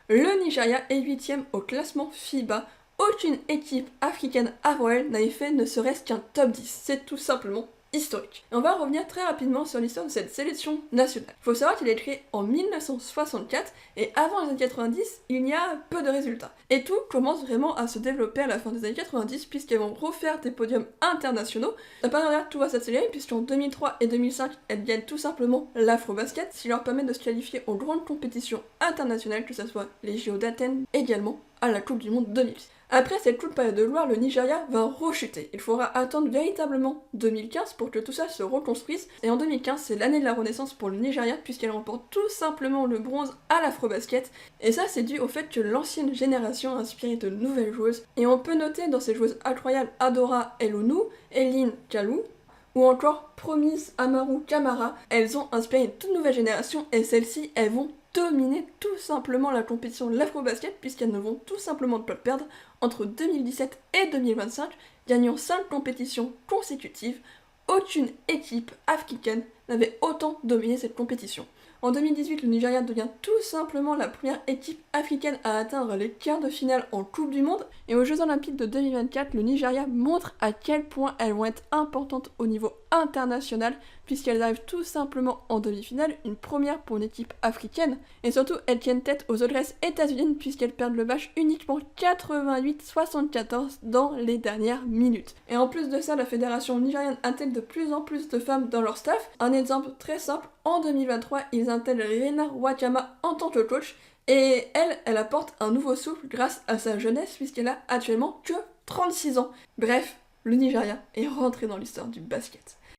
Le Nigeria est 8ème au classement FIBA. Aucune équipe africaine avant elle n'avait fait ne serait-ce qu'un top 10. C'est tout simplement historique. Et on va revenir très rapidement sur l'histoire de cette sélection nationale. Il faut savoir qu'elle est créée en 1964 et avant les années 90, il y a peu de résultats. Et tout commence vraiment à se développer à la fin des années 90 puisqu'elles vont refaire des podiums internationaux. La partenariat, tout va s'accélérer puisqu'en 2003 et 2005, elles gagnent tout simplement l'Afrobasket, ce qui leur permet de se qualifier aux grandes compétitions internationales, que ce soit les JO d'Athènes, également à la Coupe du Monde 2006. Après cette courte période de gloire, le Nigeria va rechuter. Il faudra attendre véritablement 2015 pour que tout ça se reconstruise. Et en 2015, c'est l'année de la renaissance pour le Nigeria puisqu'elle remporte tout simplement le bronze à l'Afrobasket. Et ça, c'est dû au fait que l'ancienne génération a inspiré de nouvelles joueuses. Et on peut noter dans ces joueuses incroyables Adora Elonu, Eline Kalou, ou encore Promise Amaru Kamara. Elles ont inspiré une toute nouvelle génération et celles-ci, elles vont dominer tout simplement la compétition de l'Afrobasket puisqu'elles ne vont tout simplement pas perdre entre 2017 et 2025, gagnant 5 compétitions consécutives. Aucune équipe africaine n'avait autant dominé cette compétition. En 2018, le Nigeria devient tout simplement la première équipe africaine à atteindre les quarts de finale en Coupe du Monde. Et aux Jeux Olympiques de 2024, le Nigeria montre à quel point elles vont être importantes au niveau international, puisqu'elles arrivent tout simplement en demi-finale, une première pour une équipe africaine. Et surtout, elles tiennent tête aux adresses états-uniennes, puisqu'elles perdent le match uniquement 88-74 dans les dernières minutes. Et en plus de ça, la fédération nigériane intègre de plus en plus de femmes dans leur staff. Un exemple très simple, en 2023, ils intègrent Rena Wakama en tant que coach, et elle apporte un nouveau souffle grâce à sa jeunesse, puisqu'elle a actuellement que 36 ans. Bref, le Nigeria est rentré dans l'histoire du basket.